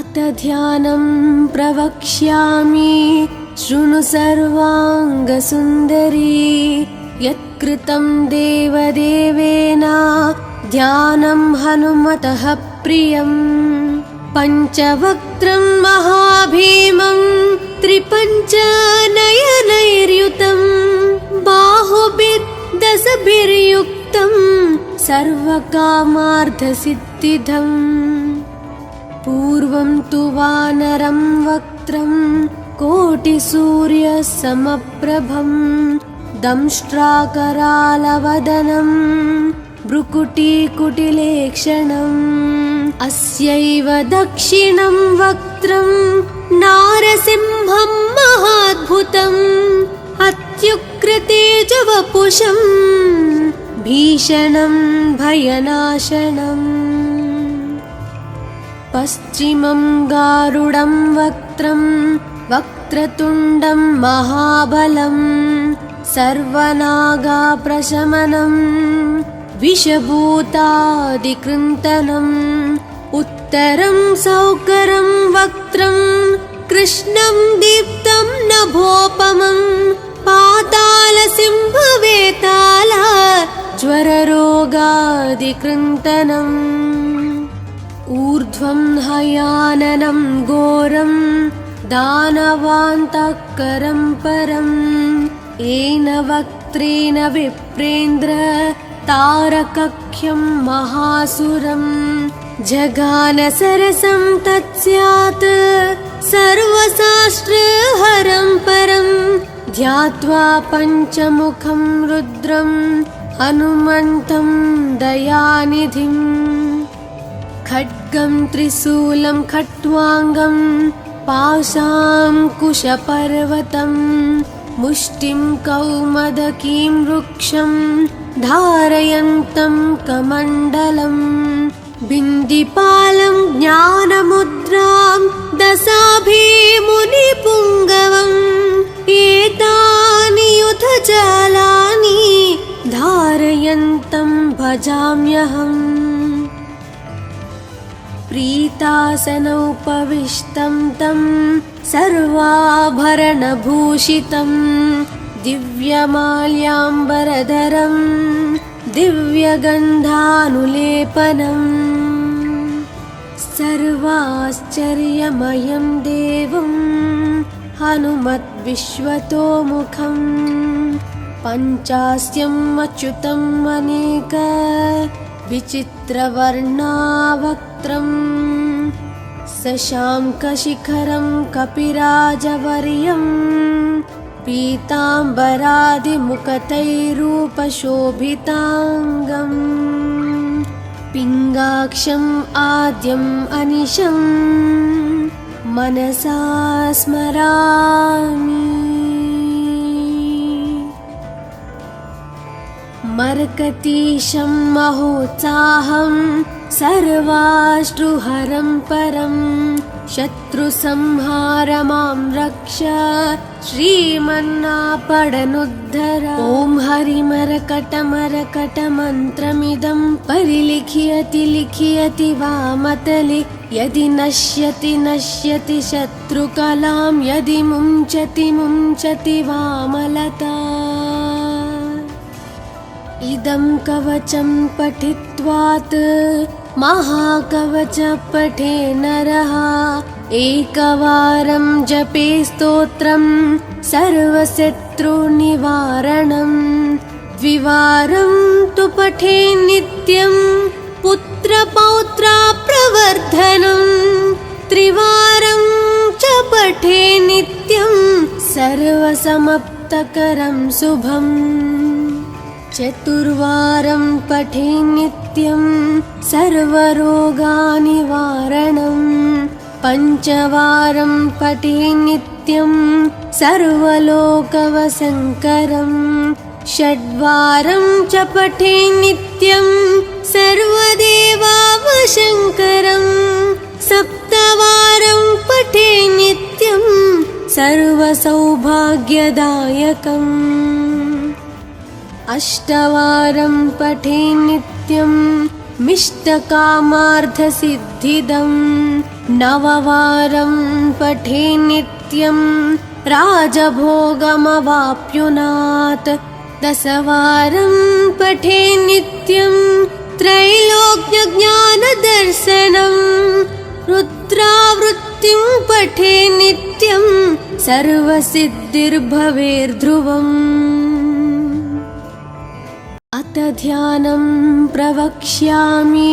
भक्तध्यानं प्रवक्ष्यामि शृणु सर्वाङ्गसुन्दरी। यत्कृतं देवदेवेन ध्यानं हनुमतः प्रियम्। पञ्चवक्त्रं महाभीमं त्रिपञ्चनयनैर्युतं बाहुभिर्दशभिर्युक्तं सर्वकामार्थसिद्धिदम्। पूर्वं तु वानरं वक्त्रं कोटिसूर्यसमप्रभं दंष्ट्राकरालवदनं भ्रुकुटीकुटिलेक्षणम्। अस्यैव दक्षिणं वक्त्रं नारसिंहं महाद्भुतम् अत्युग्रतेजवपुषं भीषणं भयनाशनम्। पश्चिमं गारुडं वक्त्रं वक्रतुण्डं महाबलं सर्वनागाप्रशमनं विषभूतादिकृन्तनम्। उत्तरं सौकरं वक्त्रं कृष्णं दीप्तं नभोपमं पातालसिंहवेताल ज्वररोगादिकृन्तनम्। ऊर्ध्वं हयाननं घोरं दानवान्तकरं परम् येन वक्त्रेण विप्रेन्द्र तारकख्यं महासुरम्। जगानसरसं तत्स्यात् सर्वशास्त्रहरं परं ध्यात्वा पञ्चमुखं रुद्रं हनुमन्तं दयानिधिम्। खड्गं त्रिशूलं खट्वाङ्गं पाशाङ्कुशपर्वतं मुष्टिं कौमदकीं वृक्षं धारयन्तं कमण्डलम्। बिन्दिपालं ज्ञानमुद्रां दशाभिमुनिपुङ्गवम् एतानि युधजालानि धारयन्तं भजाम्यहम्। प्रीतासनोपविष्टं तं सर्वाभरणभूषितं दिव्यमाल्याम्बरधरं दिव्यगन्धानुलेपनम्। सर्वाश्चर्यमयं देवं हनुमद्विश्वतोमुखं पञ्चास्यम् अच्युतम् अनेक विचित्रवर्णावक्त्रम्। शशाङ्कशिखरं कपिराजवर्यं पीताम्बरादिमुकुटैरूपशोभिताङ्गम्। पिङ्गाक्षम् आद्यम् अनिशं मनसा स्मरामि। मर्कतीशं महोत्साहं सर्वाश्रुहरं परं शत्रुसंहार मां रक्ष श्रीमन्नापडनुद्धर। ॐ हरिमरकटमरकटमन्त्रमिदं परिलिख्यति लिख्यति वामतले यदि नश्यति नश्यति शत्रुकलां यदि मुञ्चति मुञ्चति वामलता। इदं कवचं पठित्वात् महाकवच पठे नरः एकवारं जपे स्तोत्रं सर्वशत्रुनिवारणम्। द्विवारं तु पठे नित्यं पुत्रपौत्राप्रवर्धनम्। त्रिवारं च पठे नित्यं सर्वसमाप्तकरं शुभम्। चतुर्वारं पठे नित्यं सर्वरोगनिवारणम्। पञ्चवारं पठे नित्यं सर्वलोकवशङ्करम्। षड्वारं च पठे नित्यं सर्वदेवावशङ्करम्। सप्तवारं पठे नित्यं सर्वसौभाग्यदायकम्। अष्टवारं पठे नित्यं मिष्टकामार्थसिद्धिदं नववारं पठे नित्यं राजभोगमवाप्नुयात् दशवारं पठे नित्यं त्रैलोक्यज्ञानदर्शनं रुद्रावृत्तिं पठे नित्यं सर्वसिद्धिर्भवेर्ध्रुवम् अत ध्यानं प्रवक्ष्यामि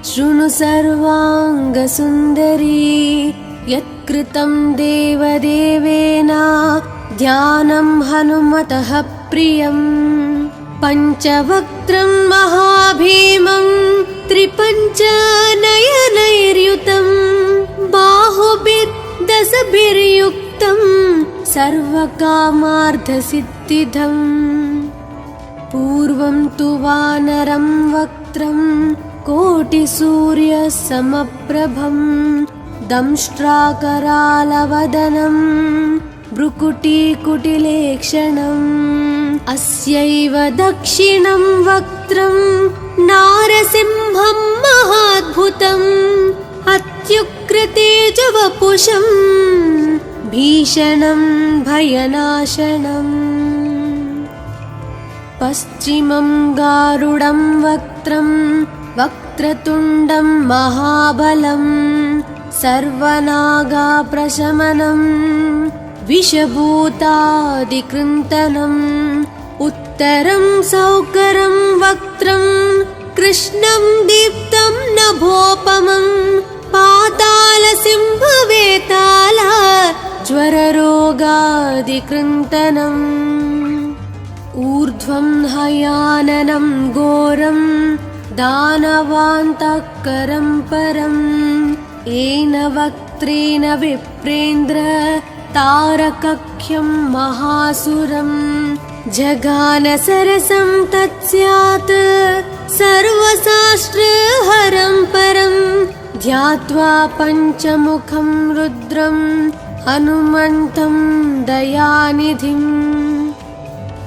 शृणु सर्वाङ्गसुन्दरी यत्कृतं देवदेवेन ध्यानं हनुमतः प्रियं पञ्चवक्त्रं महाभीमं त्रिपञ्चनयनैर्युतं बाहुभिर्दशभिर्युक्तं सर्वकामार्थसिद्धिदम् पूर्वं तु वानरं वक्त्रं कोटिसूर्यसमप्रभं दंष्ट्राकरालवदनं भ्रुकुटीकुटिलेक्षणम् अस्यैव दक्षिणं वक्त्रं नारसिंहं महाद्भुतम् अत्युग्रतेजवपुषं भीषणं भयनाशनम् पश्चिमं गारुडं वक्त्रं वक्रतुण्डं महाबलं सर्वनागाप्रशमनं विषभूतादिकृन्तनम् उत्तरं सौकरं वक्त्रं कृष्णं दीप्तं नभोपमं पातालसिंहवेताल ज्वररोगादिकृन्तनम् ऊर्ध्वं हयाननं घोरं दानवान्तकरं परं येन वक्त्रेण विप्रेन्द्र तारकख्यं महासुरं जगानसरसं तत्स्यात् सर्वशास्त्रहरं परं ध्यात्वा पञ्चमुखं रुद्रं हनुमन्तं दयानिधिम्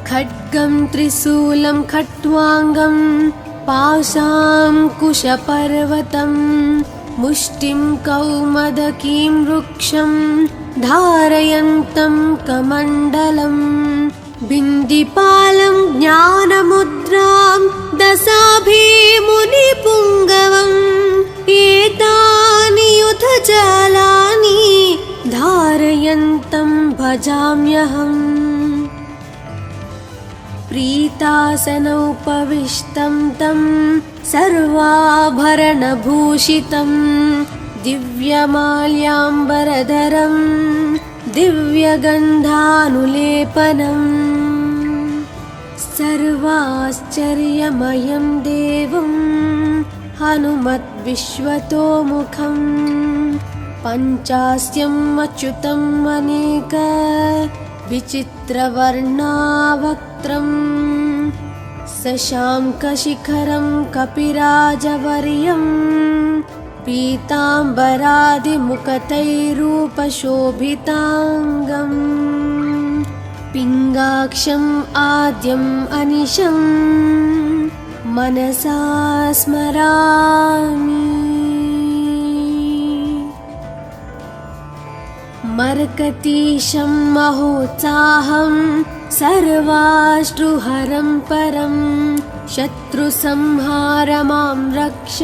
खड्गं त्रिशूलं खट्वाङ्गं पाशाङ्कुशपर्वतं मुष्टिं कौमदकीं वृक्षं धारयन्तं कमण्डलं बिन्दिपालं ज्ञानमुद्रां दशाभिमुनिपुङ्गवम् एतानि युधजालानि धारयन्तं भजाम्यहम् प्रीतासनोपविष्टं तं सर्वाभरणभूषितं दिव्यमाल्याम्बरधरं दिव्यगन्धानुलेपनं सर्वाश्चर्यमयं देवं हनुमद्विश्वतोमुखं पञ्चास्यम् अच्युतम् अनेक विचित्रवर्णावक्त्रं शशाङ्कशिखरं कपिराजवर्यं पीताम्बरादिमुखतैरूपशोभिताङ्गं पिङ्गाक्षम् आद्यम् अनिशं मनसा स्मरामि मर्कतीशं महोत्साहं सर्वाश्रुहरं परं शत्रुसंहार मां रक्ष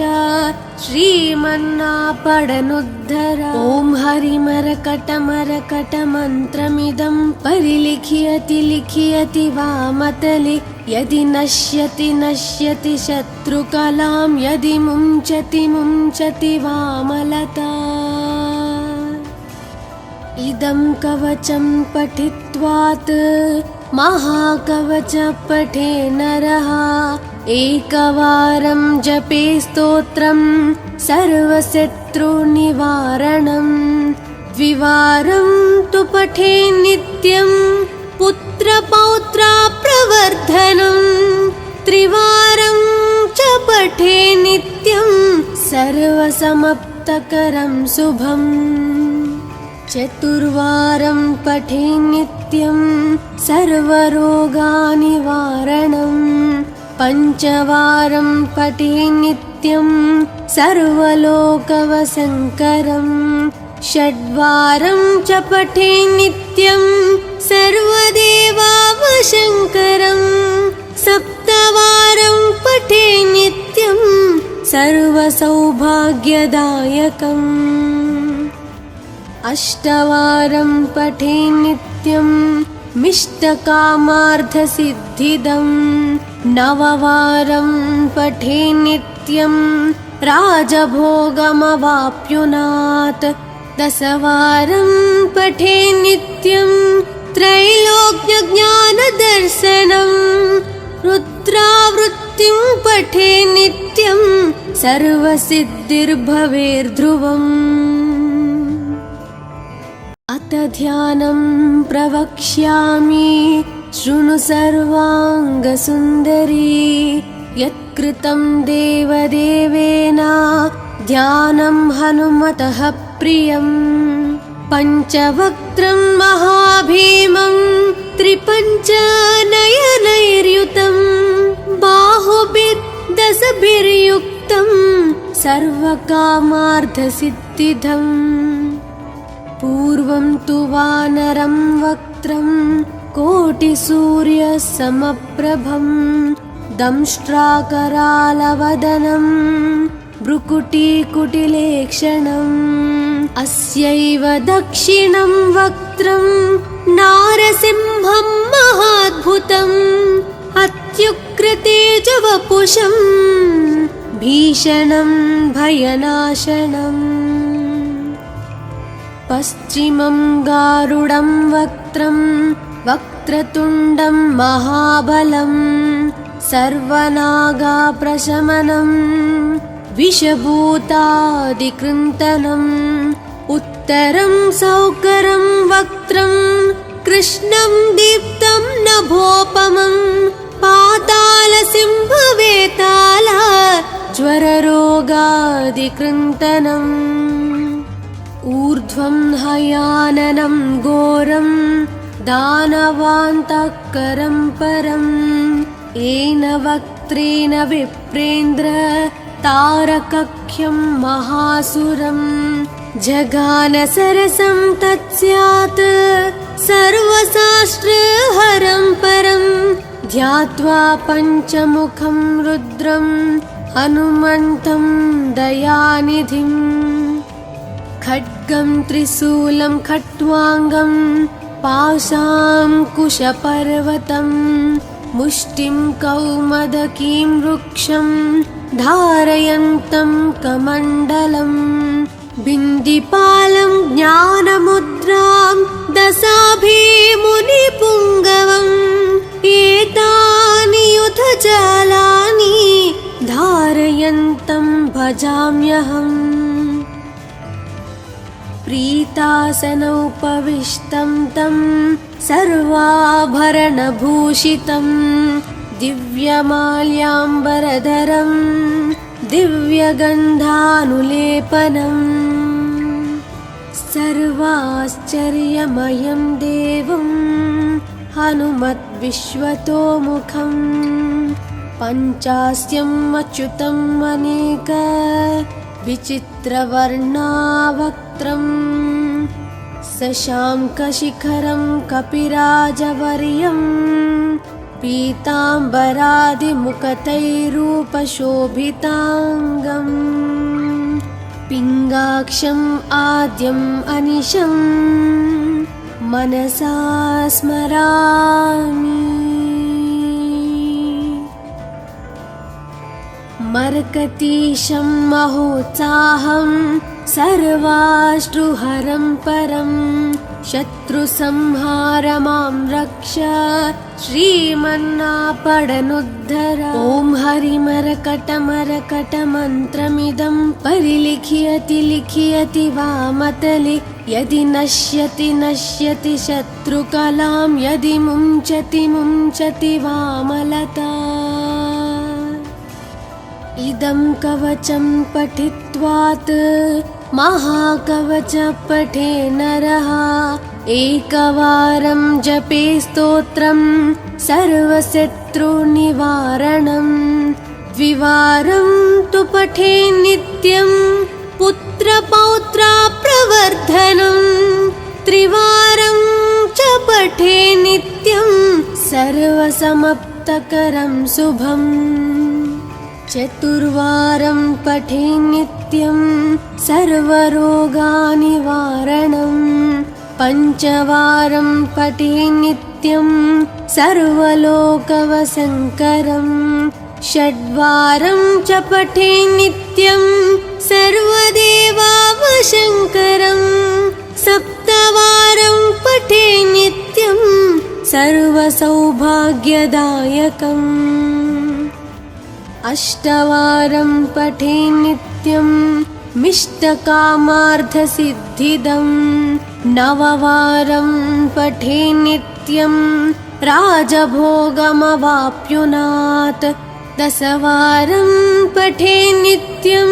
श्रीमन्नापडनुद्धर ॐ हरिमरकटमरकटमन्त्रमिदं परिलिख्यति लिख्यति वामतले यदि नश्यति नश्यति शत्रुकलां यदि मुञ्चति मुञ्चति वामलता इदं कवचं पठित्वात् महाकवच पठे नरः एकवारं जपे स्तोत्रं सर्वशत्रुनिवारणं द्विवारं तु पठे नित्यं पुत्रपौत्राप्रवर्धनं त्रिवारं च पठे नित्यं सर्वसमाप्तकरं शुभम् चतुर्वारं पठे नित्यं सर्वरोगनिवारणं पञ्चवारं पठे नित्यं नित्यं सर्वलोकवसङ्करम् षड्वारं च पठे नित्यं सर्वदेवावशङ्करम् सप्तवारं पठे नित्यं सर्वसौभाग्यदायकम् अष्टवारं पठे नित्यं मिष्टकामार्थसिद्धिदम् नववारं पठे नित्यं राजभोगमवाप्नुयात् दशवारं पठे नित्यं त्रैलोक्यज्ञानदर्शनम् रुद्रावृत्तिं पठे नित्यं सर्वसिद्धिर्भवेर्ध्रुवम् अथ ध्यानं प्रवक्ष्यामि शृणु सर्वाङ्गसुन्दरी यत्कृतं देवदेवेन ध्यानं हनुमतः प्रियम् पञ्चवक्त्रं महाभीमं त्रिपञ्चनयनैर्युतं बाहुभिर्दशभिर्युक्तं सर्वकामार्थसिद्धिदम् पूर्वं तु वानरं वक्त्रं कोटिसूर्यसमप्रभं दंष्ट्राकरालवदनं भ्रुकुटीकुटिलेक्षणम् अस्यैव दक्षिणं वक्त्रं नारसिंहं महाद्भुतम् अत्युग्रतेजवपुषं भीषणं भयनाशनम् पश्चिमं गारुडं वक्त्रं वक्रतुण्डं महाबलं सर्वनागाप्रशमनं विषभूतादिकृन्तनम् उत्तरं सौकरं वक्त्रं कृष्णं दीप्तं नभोपमं पातालसिंहवेताल ज्वररोगादिकृन्तनम् ऊर्ध्वं हयाननं घोरं दानवान्तकरं परम् येन वक्त्रेण विप्रेन्द्र तारकख्यं महासुरं जगानसरसं तत्स्यात् सर्वशास्त्रहरं परं ध्यात्वा पञ्चमुखं रुद्रं हनुमन्तं दयानिधिम् खड्गं त्रिशूलं खट्वाङ्गं पाशाङ्कुशपर्वतं मुष्टिं कौमदकीं वृक्षं धारयन्तं कमण्डलम् बिन्दिपालं ज्ञानमुद्रां दशाभिमुनिपुङ्गवम् एतानि युधजालानि धारयन्तं भजाम्यहम् प्रीतासनोपविष्टं तं सर्वाभरणभूषितं दिव्यमाल्याम्बरधरं दिव्यगन्धानुलेपनम् सर्वाश्चर्यमयं देवं हनुमद्विश्वतोमुखम् पञ्चास्यम् अच्युतम् अनेक विचित्रवर्णावक्त्रम् शशाङ्कशिखरं कपिराजवर्यं पीताम्बरादिमुखतैरूपशोभिताङ्गम् पिङ्गाक्षम् आद्यम् अनिशं मनसा स्मरामि मर्कतीशं महोत्साहं सर्वाश्रुहरं परं शत्रुसंहार मां रक्ष श्रीमन्नापडनुद्धर ॐ हरिमरकटमरकटमन्त्रमिदं परिलिख्यति लिख्यति वामतले यदि नश्यति नश्यति शत्रुकलां यदि मुञ्चति मुञ्चति वामलता इदं कवचं पठित्वात् महाकवच पठे नरः एकवारं जपे स्तोत्रं सर्वशत्रुनिवारणं द्विवारं तु पठे नित्यं पुत्रपौत्राप्रवर्धनं त्रिवारं च पठे नित्यं सर्वसमाप्तकरं शुभम् चतुर्वारं पठे नित्यं सर्वरोगनिवारणं पञ्चवारं पठे नित्यं सर्वलोकवशङ्करं षड्वारं च पठे नित्यं सर्वदेवावशङ्करं सप्तवारं पठे नित्यं सर्वसौभाग्यदायकम् अष्टवारं पठे नित्यं मिष्टकामार्थसिद्धिदं नववारं पठे नित्यं राजभोगमवाप्नुयात् दशवारं पठे नित्यं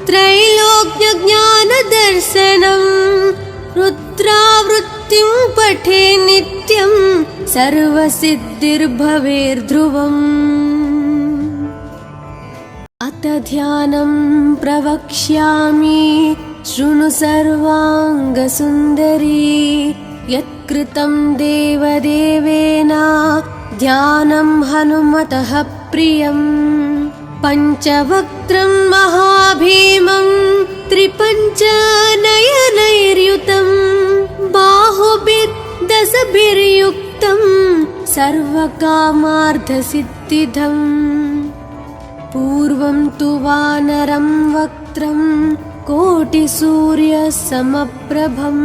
त्रैलोक्यज्ञानदर्शनं रुद्रावृत्तिं पठे नित्यं सर्वसिद्धिर्भवेर्ध्रुवम् अथ ध्यानं प्रवक्ष्यामि शृणु सर्वाङ्गसुन्दरी यत्कृतं देवदेवेन ध्यानं हनुमतः प्रियं पञ्चवक्त्रं महाभीमं त्रिपञ्चनयनैर्युतं बाहुभिर्दशभिर्युक्तं सर्वकामार्थसिद्धिदम् पूर्वं तु वानरं वक्त्रं कोटिसूर्यसमप्रभं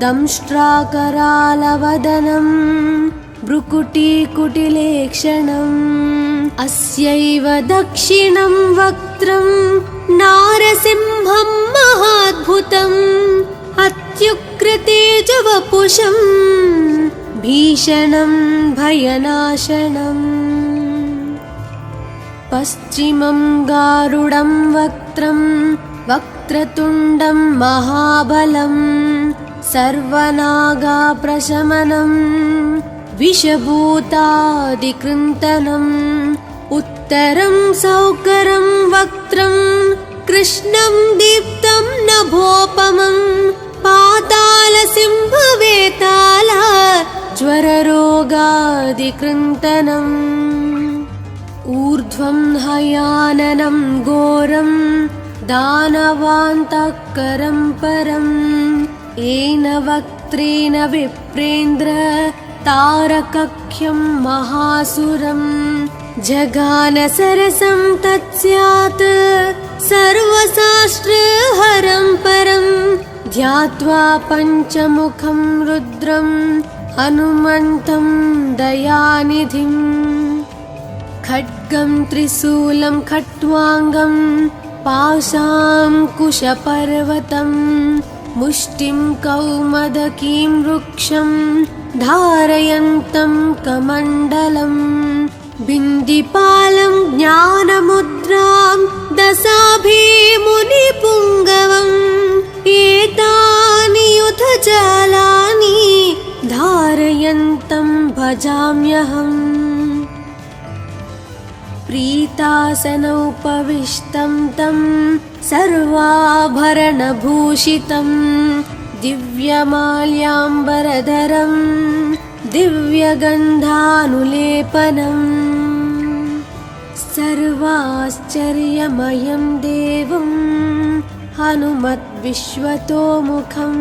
दंष्ट्राकरालवदनं भ्रुकुटीकुटिलेक्षणम् अस्यैव दक्षिणं वक्त्रं नारसिंहं महाद्भुतम् अत्युग्रतेजवपुषं भीषणं भयनाशनम् पश्चिमं गारुडं वक्त्रं वक्रतुण्डं महाबलं सर्वनागाप्रशमनं विषभूतादिकृन्तनम् उत्तरं सौकरं वक्त्रं कृष्णं दीप्तं नभोपमं पातालसिंहवेताल ज्वररोगादिकृन्तनम् ऊर्ध्वं हयाननं घोरं दानवान्तकरं परं येन वक्त्रेण विप्रेन्द्र तारकख्यं महासुरं जगानसरसं तत्स्यात् सर्वशास्त्रहरं परं ध्यात्वा पञ्चमुखं रुद्रं हनुमन्तं दयानिधिम् खड्गं त्रिशूलं खट्वाङ्गं पाशाङ्कुशपर्वतं मुष्टिं कौमदकीं वृक्षं धारयन्तं कमण्डलं बिन्दिपालं ज्ञानमुद्रां दशाभिमुनिपुङ्गवम् एतानि युधजालानि धारयन्तं भजाम्यहम् प्रीतासनोपविष्टं तं सर्वाभरणभूषितं दिव्यमाल्याम्बरधरं दिव्यगन्धानुलेपनं सर्वाश्चर्यमयं देवं हनुमद्विश्वतोमुखं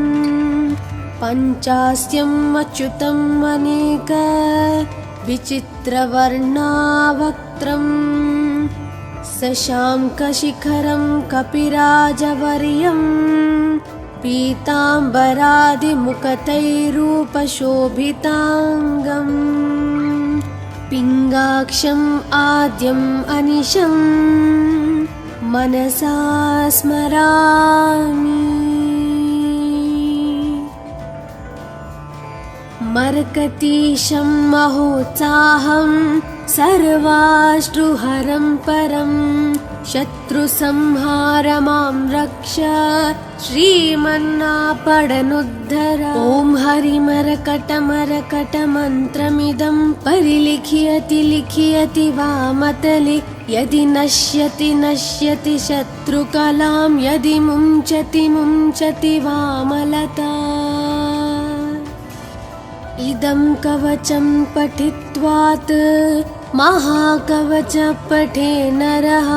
पञ्चास्यम् अच्युतम् अनेक विचित्रवर्णावक्त्रं शशाङ्कशिखरं कपिराजवर्यं पीताम्बरादिमुखतैरूपशोभिताङ्गं पिङ्गाक्षम् आद्यम् अनिशं मनसा स्मरामि। मर्कतीशं महोत्साहं सर्वाश्रुहरं परं शत्रुसंहार मां रक्ष श्रीमन्नापडनुद्धर। ॐ हरिमरकटमरकटमन्त्रमिदं परिलिख्यति लिख्यति वामतले यदि नश्यति नश्यति शत्रुकलां यदि मुञ्चति मुञ्चति वामलता। इदं कवचं पठित्वात् महाकवच पठे नरः।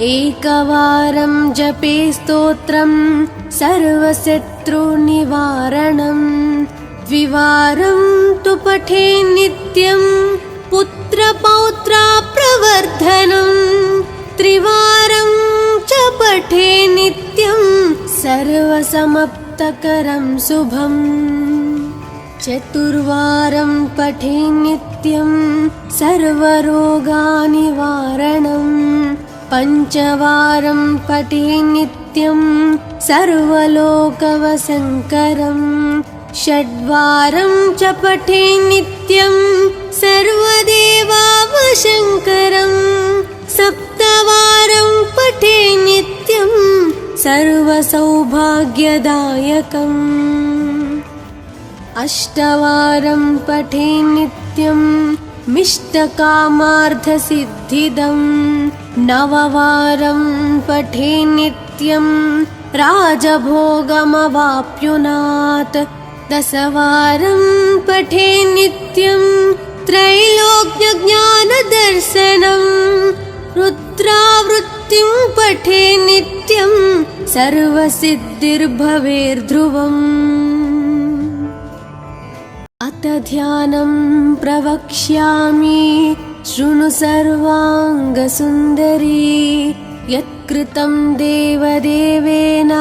एकवारं जपे स्तोत्रं सर्वशत्रुनिवारणं। द्विवारं तु पठे नित्यं पुत्रपौत्राप्रवर्धनं। त्रिवारं च पठे नित्यं सर्वसमाप्तकरं शुभम्। चतुर्वारं पठे नित्यं सर्वरोगनिवारणं। पञ्चवारं पठे नित्यं सर्वलोकवशङ्करं। षड्वारं च पठे नित्यं सर्वदेवावशङ्करं। सप्तवारं पठे नित्यं सर्वसौभाग्यदायकम्। अष्टवारं पठे नित्यं मिष्टकामार्थसिद्धिदम्। नववारं पठे नित्यं राजभोगमवाप्नुयात्। दशवारं पठे नित्यं त्रैलोक्यज्ञानदर्शनं। रुद्रावृत्तिं पठे नित्यं सर्वसिद्धिर्भवेर्ध्रुवम्। अथ ध्यानं प्रवक्ष्यामि शृणु सर्वाङ्गसुन्दरी। यत्कृतं देवदेवेन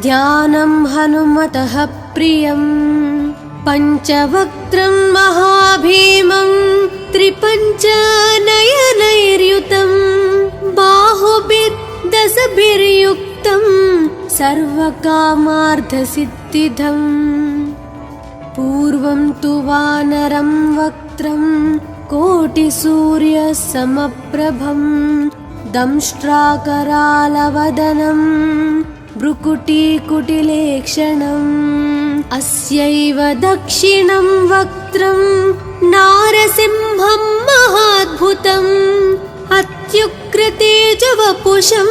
ध्यानं हनुमतः प्रियम्। पञ्चवक्त्रं महाभीमं त्रिपञ्चनयनैर्युतं। बाहुभिर्दशभिर्युक्तं सर्वकामार्थसिद्धिदम्। पूर्वं तु वानरं वक्त्रं कोटिसूर्यसमप्रभं। दंष्ट्राकरालवदनं भ्रुकुटीकुटिलेक्षणम्। अस्यैव दक्षिणं वक्त्रं नारसिंहं महाद्भुतम्। अत्युग्रतेजवपुषं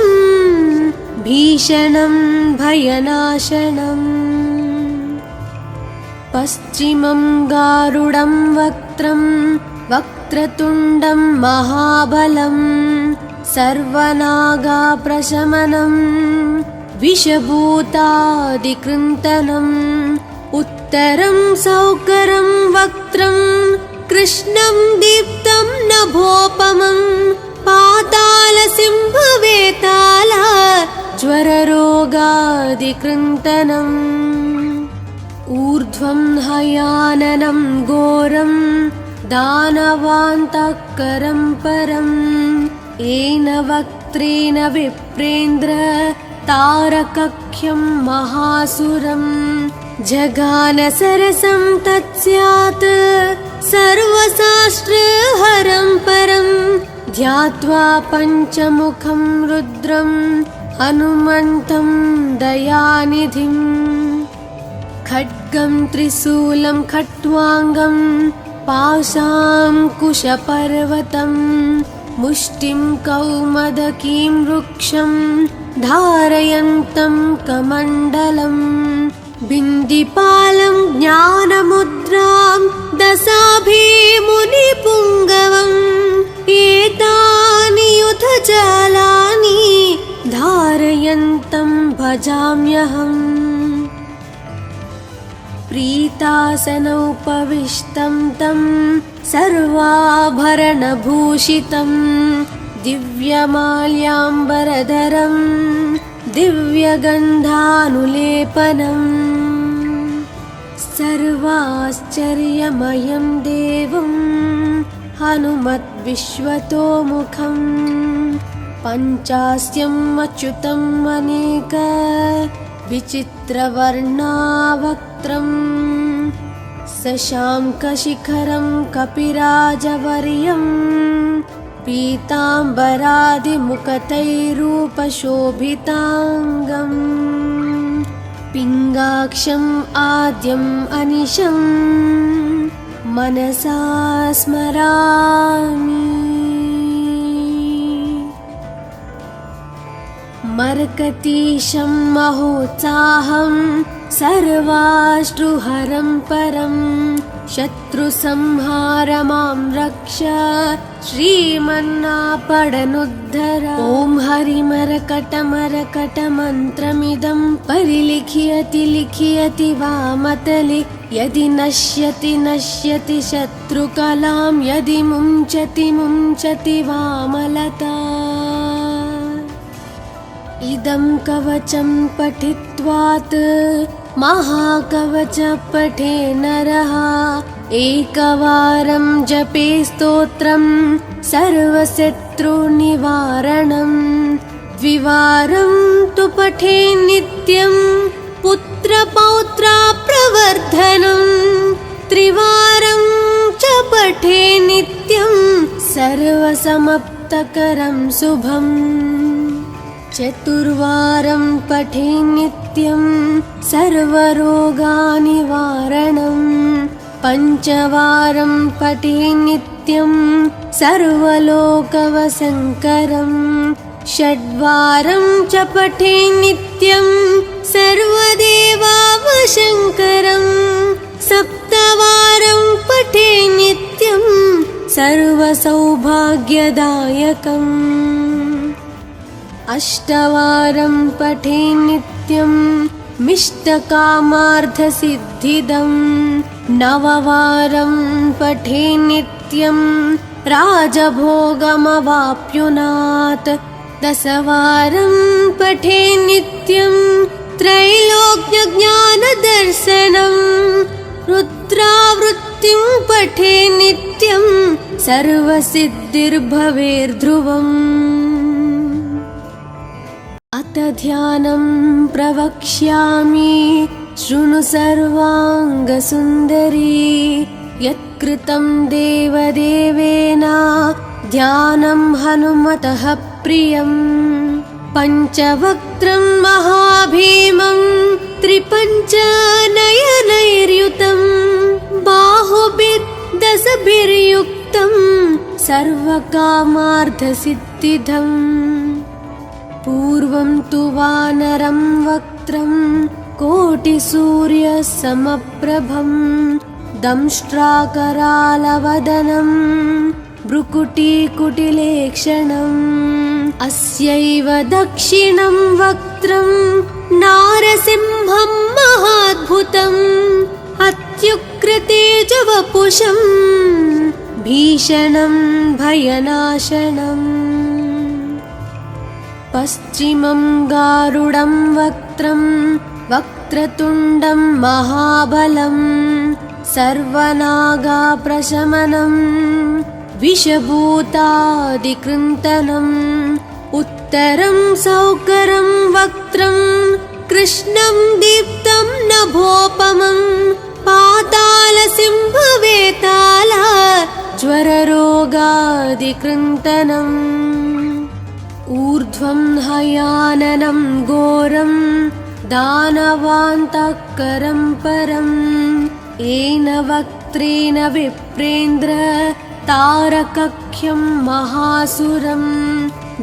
भीषणं भयनाशनम्। पश्चिमं गारुडं वक्त्रं वक्रतुण्डं महाबलं। सर्वनागाप्रशमनं विषभूतादिकृन्तनम्। उत्तरं सौकरं वक्त्रं कृष्णं दीप्तं नभोपमं। पातालसिंहवेताल ज्वररोगादिकृन्तनम्। ऊर्ध्वं हयाननं घोरं दानवान्तकरं परम्। येन वक्त्रेण विप्रेन्द्र तारकख्यं महासुरं। जगानसरसं तत्स्यात् सर्वशास्त्रहरं परं। ध्यात्वा पञ्चमुखं रुद्रं हनुमन्तं दयानिधिम्। खड्गं त्रिशूलं खट्वाङ्गं पाशाङ्कुशपर्वतं। मुष्टिं कौमदकीं वृक्षं धारयन्तं कमण्डलम्। बिन्दिपालं ज्ञानमुद्रां दशाभिमुनिपुङ्गवम्। एतानि युधजालानि धारयन्तं भजाम्यहम्। प्रीतासनोपविष्टं तं सर्वाभरणभूषितं। दिव्यमाल्याम्बरधरं दिव्यगन्धानुलेपनम्। सर्वाश्चर्यमयं देवं हनुमद्विश्वतोमुखम्। पञ्चास्यम् अच्युतम् अनेक विचित्रवर्णावक्त्रम्। शशाङ्कशिखरं कपिराजवर्यं। पीताम्बरादिमुकुटैरूपशोभिताङ्गम्। पिङ्गाक्षम् आद्यम् अनिशं मनसा स्मरामि। मरकतीशं महोत्साहं सर्वाश्रुहरं परं शत्रुसंहार मां रक्ष श्रीमन्नापडनुद्धर। ॐ हरिमरकटमरकटमन्त्रमिदं परिलिख्यति लिख्यति वामतले यदि नश्यति नश्यति शत्रुकलां यदि मुञ्चति मुञ्चति वामलता। इदं कवचं पठित्वात् महाकवच पठे नरः एकवारं जपे स्तोत्रं सर्वशत्रुनिवारणं द्विवारं तु पठे नित्यं पुत्रपौत्राप्रवर्धनं त्रिवारं च पठे नित्यं सर्वसमाप्तकरं शुभम् चतुर्वारं पठे नित्यं सर्वरोगनिवारणं पञ्चवारं पठे नित्यं सर्वलोकवशङ्करं षड्वारं च पठे नित्यं सर्वदेवावशङ्करं सप्तवारं पठे नित्यं सर्वसौभाग्यदायकम् अष्टवारं पठे नित्यं मिष्टकामार्थसिद्धिदं नववारं पठे नित्यं राजभोगमवाप्नुयात् दशवारं पठे नित्यं त्रैलोक्यज्ञानदर्शनं रुद्रावृत्तिं पठे नित्यं सर्वसिद्धिर्भवेर्ध्रुवम्। अथ ध्यानं प्रवक्ष्यामि शृणु सर्वाङ्गसुन्दरी यत्कृतं देवदेवेन ध्यानं हनुमतः प्रियं पञ्चवक्त्रं महाभीमं त्रिपञ्चनयनैर्युतं बाहुभिर्दशभिर्युक्तं सर्वकामार्थसिद्धिदम् पूर्वं तु वानरं वक्त्रं कोटिसूर्यसमप्रभं दंष्ट्राकरालवदनं भ्रुकुटीकुटिलेक्षणम् अस्यैव दक्षिणं वक्त्रं नारसिंहं महाद्भुतम् अत्युग्रतेजवपुषं भीषणं भयनाशनम् पश्चिमं गारुडं वक्त्रं वक्रतुण्डं महाबलं सर्वनागाप्रशमनं विषभूतादिकृन्तनम् उत्तरं सौकरं वक्त्रं कृष्णं दीप्तं नभोपमं पातालसिंहवेताल ज्वररोगादिकृन्तनम् ऊर्ध्वं हयाननं घोरं दानवान्तकरं परं येन वक्त्रेण विप्रेन्द्र तारकख्यं महासुरं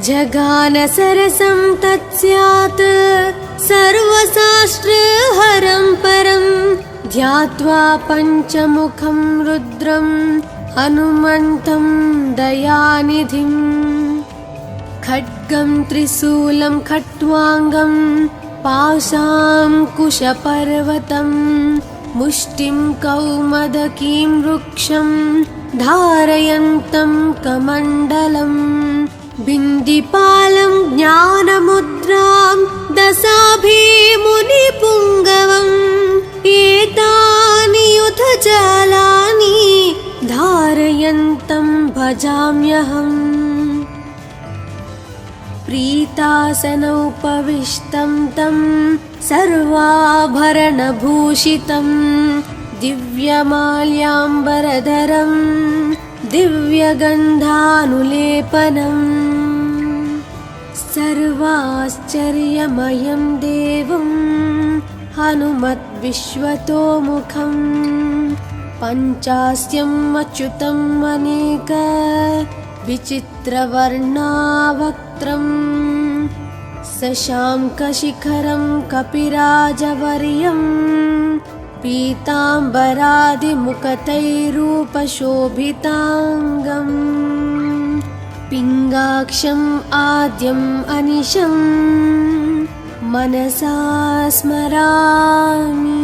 जगानसरसं तत्स्यात् सर्वशास्त्रहरं परं ध्यात्वा पञ्चमुखं रुद्रं हनुमन्तं दयानिधिम् खड्गं त्रिशूलं खट्वाङ्गं पाशाङ्कुशपर्वतं मुष्टिं कौमदकीं वृक्षं धारयन्तं कमण्डलं बिन्दिपालं ज्ञानमुद्रां दशाभिमुनिपुङ्गवम् एतानि युधजालानि धारयन्तं भजाम्यहम् प्रीतासनोपविष्टं तं सर्वाभरणभूषितं दिव्यमाल्याम्बरधरं दिव्यगन्धानुलेपनं सर्वाश्चर्यमयं देवं हनुमद्विश्वतोमुखं पञ्चास्यम् अच्युतम् अनेक विचित्रवर्णावक्त्रं शशाङ्कशिखरं कपिराजवर्यं पीताम्बरादिमुकुटैरूपशोभिताङ्गम् पिङ्गाक्षम् आद्यम् अनिशम् मनसा स्मरामि।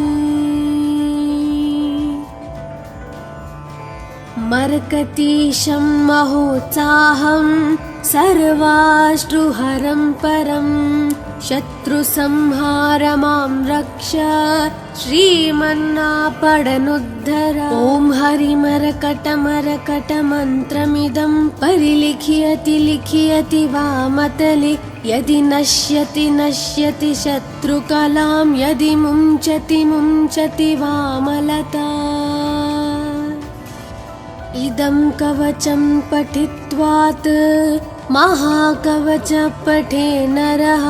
मर्कतीशं महोत्साहं सर्वाश्रुहरं परं शत्रुसंहारमां रक्ष श्रीमन्नापडनुद्धर। ॐ हरिमरकटमरकटमन्त्रमिदं परिलिख्यति लिख्यति वामतले यदि नश्यति नश्यति शत्रुकलां यदि मुञ्चति मुञ्चति वामलता। इदं कवचं पठित्वात् महाकवच पठे नरः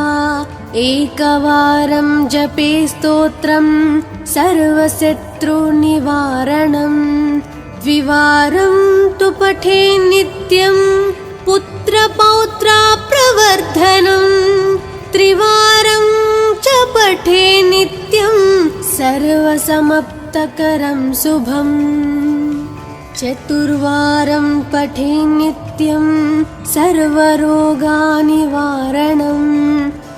एकवारं जपे स्तोत्रं सर्वशत्रुनिवारणं द्विवारं तु पठे नित्यं पुत्रपौत्राप्रवर्धनं त्रिवारं च पठे नित्यं सर्वसमाप्तकरं शुभम् चतुर्वारं पठे नित्यं सर्वरोगनिवारणं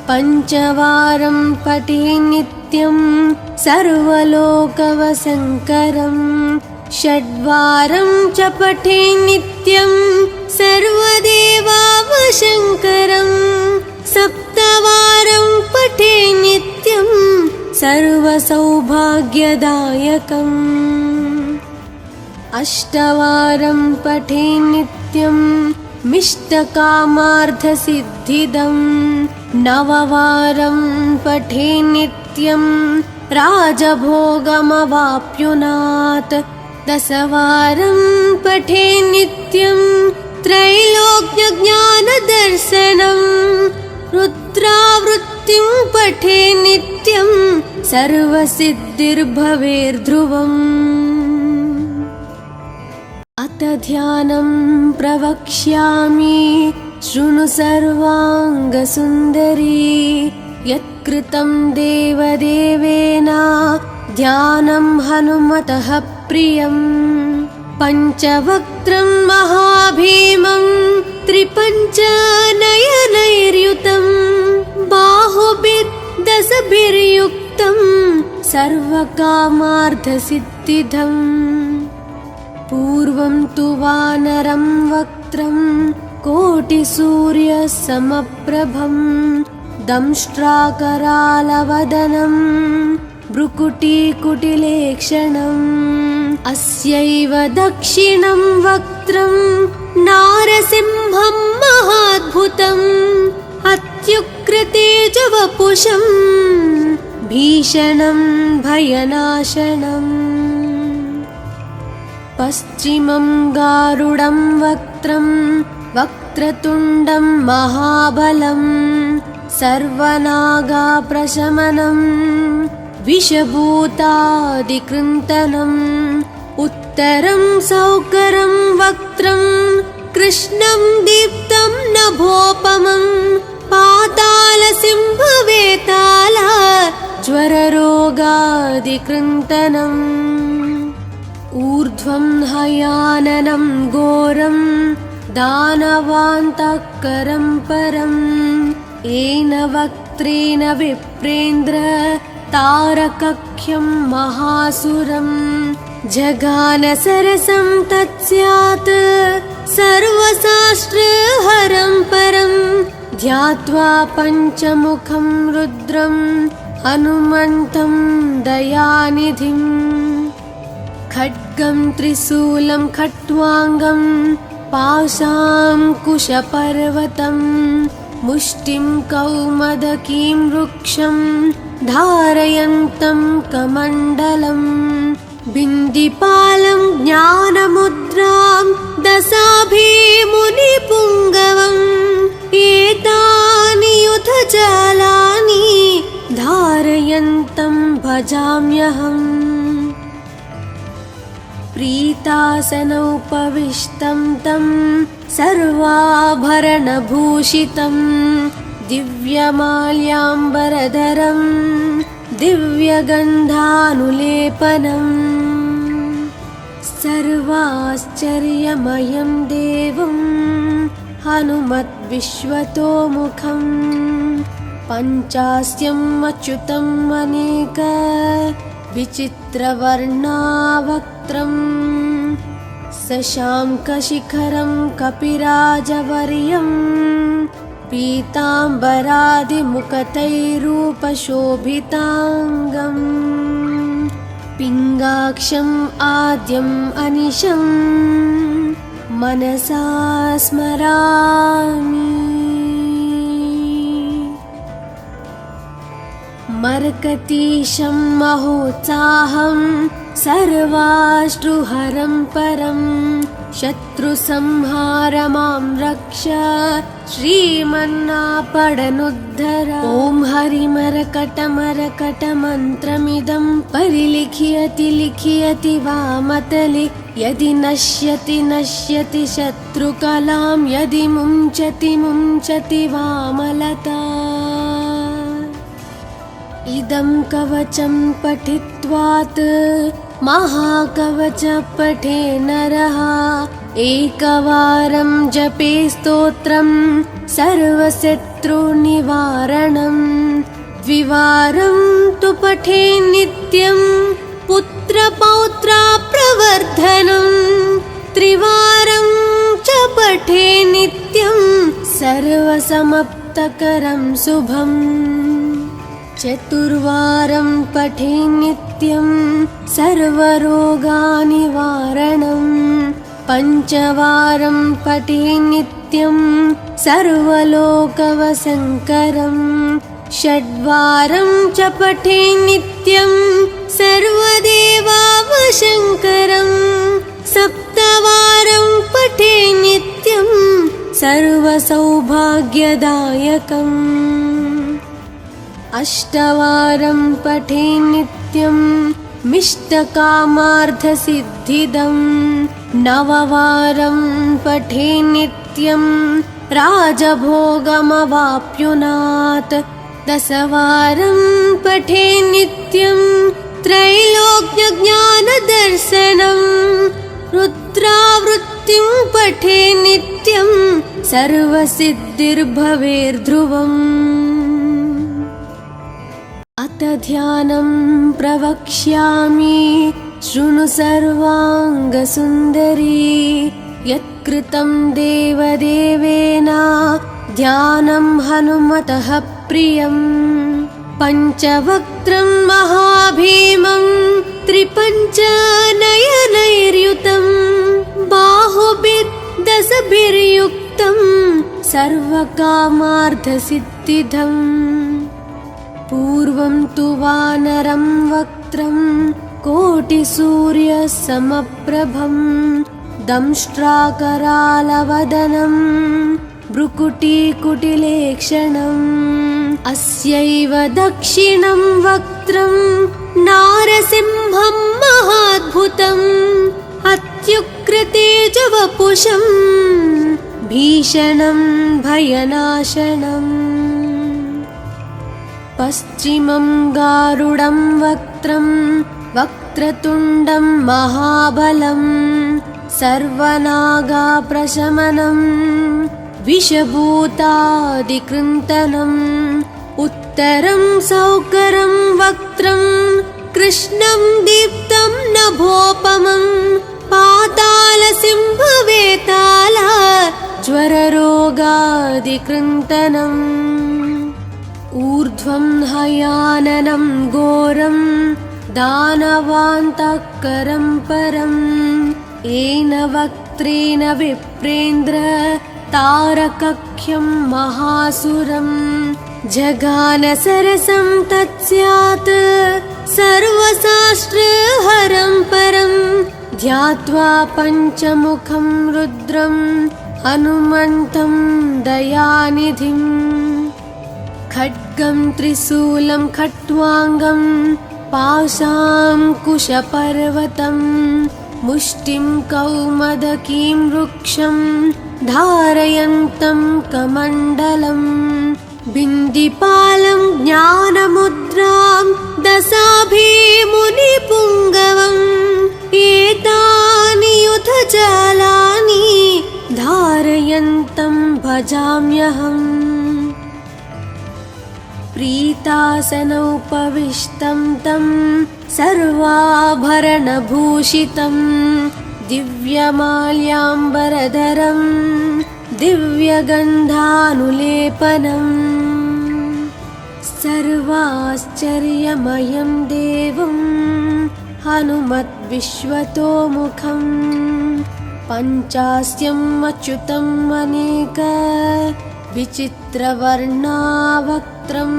पञ्चवारं पठे नित्यं सर्वलोकवशङ्करं षड्वारं च पठे नित्यं सर्वदेवावशङ्करं सप्तवारं पठे नित्यं सर्वसौभाग्यदायकम् अष्टवारं पठे नित्यं मिष्टकामार्थसिद्धिदं नववारं पठे नित्यं राजभोगमवाप्नुयात् दशवारं पठे नित्यं त्रैलोक्यज्ञानदर्शनं रुद्रावृत्तिं पठे नित्यं सर्वसिद्धिर्भवेर्ध्रुवम्। अथ ध्यानं प्रवक्ष्यामि शृणु सर्वाङ्गसुन्दरी यत्कृतं देवदेवेन ध्यानं हनुमतः प्रियं पञ्चवक्त्रं महाभीमं त्रिपञ्चनयनैर्युतं बाहुभिर्दशभिर्युक्तं सर्वकामार्थसिद्धिदम् पूर्वं तु वानरं वक्त्रं कोटिसूर्यसमप्रभं दंष्ट्राकरालवदनं भ्रुकुटीकुटिलेक्षणम् अस्यैव दक्षिणं वक्त्रं नारसिंहं महाद्भुतम् अत्युग्रतेजवपुषं भीषणं भयनाशनम् पश्चिमं गारुडं वक्त्रं वक्रतुण्डं महाबलं सर्वनागाप्रशमनं विषभूतादिकृन्तनम् उत्तरं सौकरं वक्त्रं कृष्णं दीप्तं नभोपमं पातालसिंहवेताल ज्वररोगादिकृन्तनम् ऊर्ध्वं हयाननं घोरं दानवान्तकरं परं येन वक्त्रेण विप्रेन्द्र तारकख्यं महासुरं जगानसरसं तत्स्यात् सर्वशास्त्रहरं परं ध्यात्वा पञ्चमुखं रुद्रं हनुमन्तं दयानिधिम् खड्गं त्रिशूलं खट्वाङ्गं पाशाङ्कुशपर्वतं मुष्टिं कौमदकीं वृक्षं धारयन्तं कमण्डलं बिन्दिपालं ज्ञानमुद्रां दशाभिमुनिपुङ्गवम् एतानि युधजालानि धारयन्तं भजाम्यहम् प्रीतासनोपविष्टं तं सर्वाभरणभूषितं दिव्यमाल्याम्बरधरं दिव्यगन्धानुलेपनम् सर्वाश्चर्यमयं देवं हनुमद्विश्वतोमुखम् पञ्चास्यम् अच्युतम् अनेक विचित्रवर्णावक्त्रम् शशाङ्कशिखरं कपिराजवर्यं पीताम्बरादिमुखतैरूपशोभिताङ्गम् पिङ्गाक्षम् आद्यम् अनिशम् मनसा स्मरामि। मर्कतीशं महोत्साहं सर्वाश्रुहरं परं शत्रुसंहारमां रक्ष श्रीमन्नापडनुद्धर। ॐ हरिमरकटमरकटमन्त्रमिदं परिलिख्यति लिख्यति वामतले यदि नश्यति नश्यति शत्रुकलां यदि मुञ्चति मुञ्चति वामलता। इदं कवचं पठित्वात् महाकवच पठे नरः एकवारं जपे स्तोत्रं सर्वशत्रुनिवारणं द्विवारं तु पठे नित्यं पुत्रपौत्राप्रवर्धनं त्रिवारं च पठे नित्यं सर्वसमाप्तकरं शुभम् चतुर्वारं पठे नित्यं सर्वरोगनिवारणं पञ्चवारं पठे नित्यं सर्वलोकवशङ्करं षड्वारं च पठे नित्यं सर्वदेवावशङ्करं सप्तवारं पठे नित्यं सर्वसौभाग्यदायकम् अष्टवारं पठे नित्यं मिष्टकामार्थसिद्धिदं नववारं पठे नित्यं राजभोगमवाप्नुयात् दशवारं पठे नित्यं त्रैलोक्यज्ञानदर्शनं रुद्रावृत्तिं पठे नित्यं सर्वसिद्धिर्भवेर्ध्रुवम्। अथ ध्यानं प्रवक्ष्यामि शृणु सर्वाङ्गसुन्दरी यत्कृतं देवदेवेन ध्यानं हनुमतः प्रियं पञ्चवक्त्रं महाभीमं त्रिपञ्चनयनैर्युतं बाहुभिर्दशभिर्युक्तं सर्वकामार्थसिद्धिदम् पूर्वं तु वानरं वक्त्रं कोटिसूर्यसमप्रभं दंष्ट्राकरालवदनं भ्रुकुटीकुटिलेक्षणम् अस्यैव दक्षिणं वक्त्रं नारसिंहं महाद्भुतम् अत्युग्रतेजवपुषं भीषणं भयनाशनम् पश्चिमं गारुडं वक्त्रं वक्रतुण्डं महाबलं सर्वनागाप्रशमनं विषभूतादिकृन्तनम् उत्तरं सौकरं वक्त्रं कृष्णं दीप्तं नभोपमं पातालसिंहवेताल ज्वररोगादिकृन्तनम् ऊर्ध्वं हयाननं घोरं दानवान्तकरं परं येन वक्त्रेण विप्रेन्द्र तारकख्यं महासुरं जगानसरसं तत्स्यात् सर्वशास्त्रहरं परं ध्यात्वा पञ्चमुखं रुद्रं हनुमन्तं दयानिधिम् खड्गं त्रिशूलं खट्वाङ्गं पाशाङ्कुशपर्वतं मुष्टिं कौमदकीं वृक्षं धारयन्तं कमण्डलं बिन्दिपालं ज्ञानमुद्रां दशाभिमुनिपुङ्गवम् एतानि युधजालानि धारयन्तं भजाम्यहम् प्रीतासनोपविष्टं तं सर्वाभरणभूषितं दिव्यमाल्याम्बरधरं दिव्यगन्धानुलेपनम् सर्वाश्चर्यमयं देवं हनुमद्विश्वतोमुखम् पञ्चास्यम् अच्युतम् अनेक विचित्रवर्णावक्त्रम्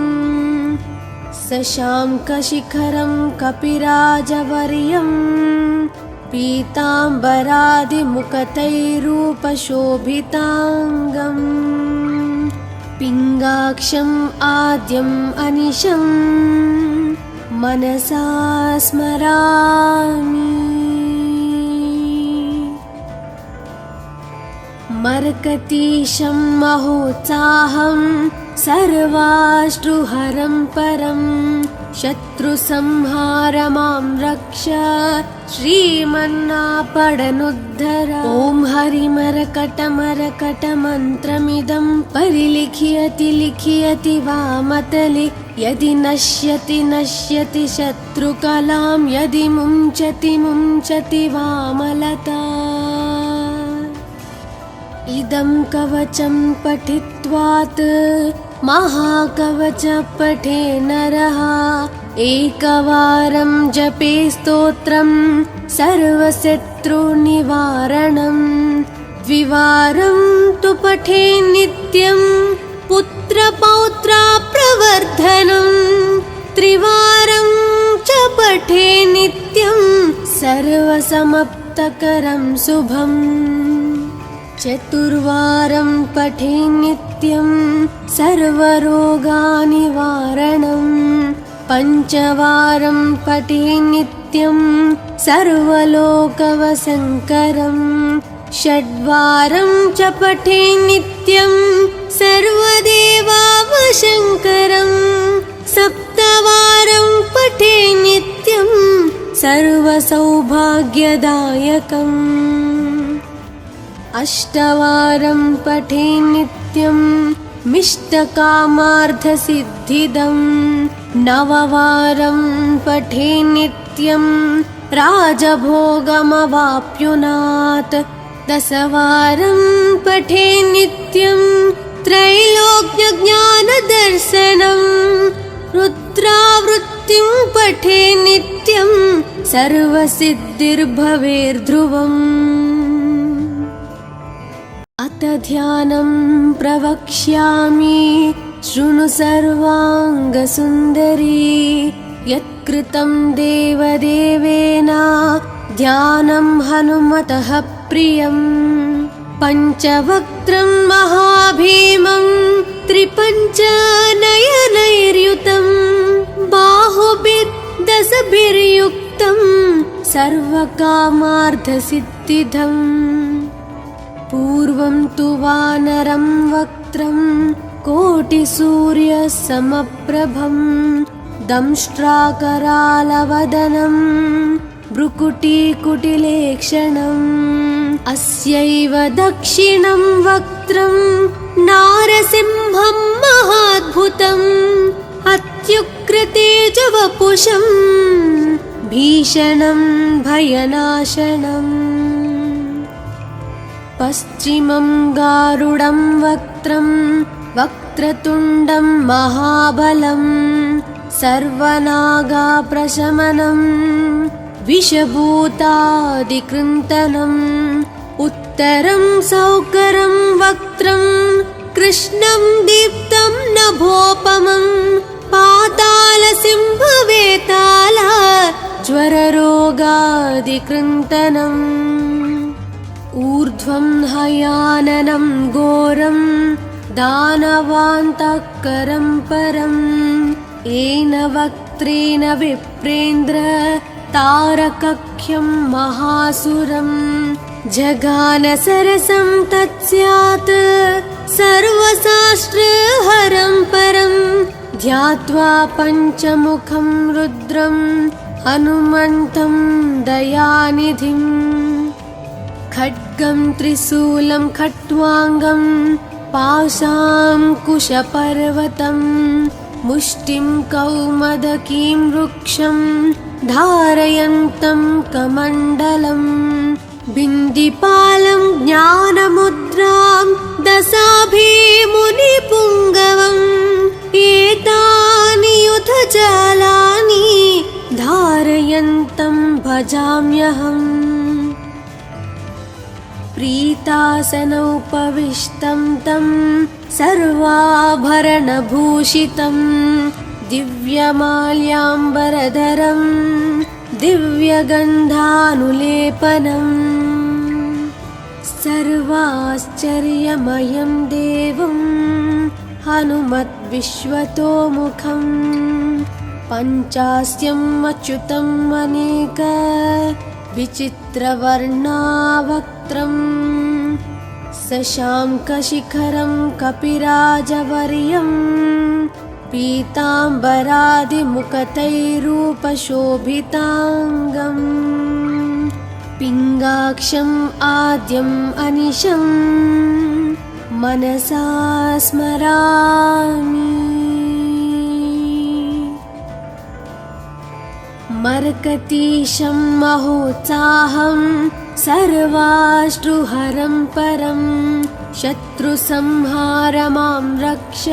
शशाङ्कशिखरं कपिराजवर्यं पीताम्बरादिमुखतैरूपशोभिताङ्गम् पिङ्गाक्षम् आद्यम् अनिशम् मनसा स्मरामि मर्कतीशं महोत्साहं सर्वाश्रुहरं परं शत्रुसंहारमां रक्ष श्रीमन्नापडनुद्धर ॐ हरिमरकटमरकटमन्त्रमिदं परिलिख्यति लिख्यति वामतले यदि नश्यति नश्यति शत्रुकलां यदि मुञ्चति मुञ्चति वामलता इदं कवचं पठित्वात् महाकवच पठे नरः एकवारं जपे स्तोत्रं सर्वशत्रुनिवारणं द्विवारं तु पठे नित्यं पुत्रपौत्राप्रवर्धनं त्रिवारं च पठे नित्यं सर्वसमाप्तकरं शुभम् चतुर्वारं पठे नित्यं सर्वरोगनिवारणं पञ्चवारं पठे नित्यं सर्वलोकवशङ्करं षड्वारं च पठे नित्यं सर्वदेवावशङ्करं सप्तवारं पठे नित्यं सर्वसौभाग्यदायकम् अष्टवारं पठे नित्यं मिष्टकामार्थसिद्धिदं नववारं पठे नित्यं राजभोगमवाप्नुयात् दशवारं पठे नित्यं त्रैलोक्यज्ञानदर्शनं रुद्रावृत्तिं पठे नित्यं सर्वसिद्धिर्भवेर्ध्रुवम् अथ ध्यानं प्रवक्ष्यामि शृणु सर्वाङ्गसुन्दरी यत्कृतं देवदेवेन ध्यानं हनुमतः प्रियं पञ्चवक्त्रं महाभीमं त्रिपञ्चनयनैर्युतं बाहुभिर्दशभिर्युक्तं सर्वकामार्थसिद्धिदम् पूर्वं तु वानरं वक्त्रं कोटिसूर्यसमप्रभं दंष्ट्राकरालवदनं भ्रुकुटीकुटिलेक्षणम् अस्यैव दक्षिणं वक्त्रं नारसिंहं महाद्भुतम् अत्युग्रतेजवपुषं भीषणं भयनाशनम् पश्चिमं गारुडं वक्त्रं वक्रतुण्डं महाबलं सर्वनागाप्रशमनं विषभूतादिकृन्तनम् उत्तरं सौकरं वक्त्रं कृष्णं दीप्तं नभोपमं पातालसिंहवेताल ज्वररोगादिकृन्तनम् ऊर्ध्वं हयाननं घोरं दानवान्तकरं परं येन वक्त्रेण विप्रेन्द्र तारकख्यं महासुरं जगानसरसं तत्स्यात् सर्वशास्त्रहरं परं ध्यात्वा पञ्चमुखं रुद्रं हनुमन्तं दयानिधिं खड्गं त्रिशूलं खट्वाङ्गं पाशाङ्कुशपर्वतं मुष्टिं कौमदकीं वृक्षं धारयन्तं कमण्डलं बिन्दिपालं ज्ञानमुद्रां दशाभिमुनिपुङ्गवम् एतानि युधजालानि धारयन्तं भजाम्यहम् प्रीतासनोपविष्टं तं सर्वाभरणभूषितं दिव्यमाल्याम्बरधरं दिव्यगन्धानुलेपनम् सर्वाश्चर्यमयं देवं हनुमद्विश्वतोमुखं पञ्चास्यम् अच्युतम् अनेक विचित्रवर्णावक्त्रम् शशाङ्कशिखरं कपिराजवर्यं पीताम्बरादिमुकुटैरूपशोभिताङ्गम् पिङ्गाक्षम् आद्यम् अनिशं मनसा स्मरामि मर्कतीशं महोत्साहं सर्वाश्रुहरं परं शत्रुसंहार मां रक्ष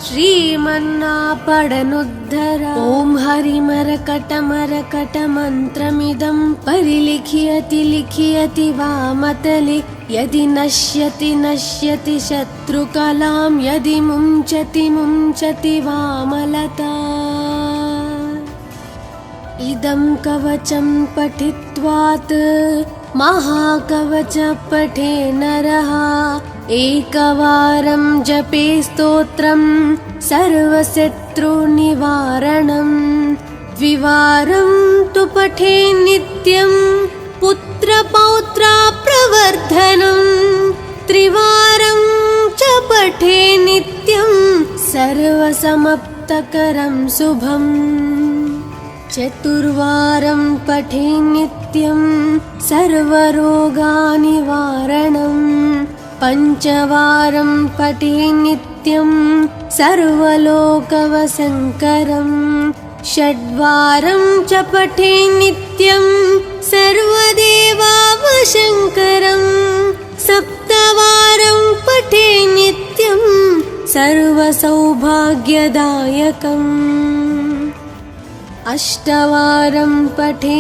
श्रीमन्नापडनुद्धर ॐ हरिमरकटमरकटमन्त्रमिदं परिलिख्यति लिख्यति वामतले यदि नश्यति नश्यति शत्रुकलां यदि मुञ्चति मुञ्चति वामलता इदं कवचं पठित्वात् महाकवच पठे नरः एकवारं जपे स्तोत्रं सर्वशत्रुनिवारणं द्विवारं तु पठे नित्यं पुत्रपौत्राप्रवर्धनं त्रिवारं च पठे नित्यं सर्वसमाप्तकरं शुभम् चतुर्वारं पठे नित्यं सर्वरोगनिवारणं पञ्चवारं पठे नित्यं सर्वलोकवशङ्करं षड्वारं च पठे नित्यं सर्वदेवावशङ्करं सप्तवारं पठे नित्यं सर्वसौभाग्यदायकम् अष्टवारं पठे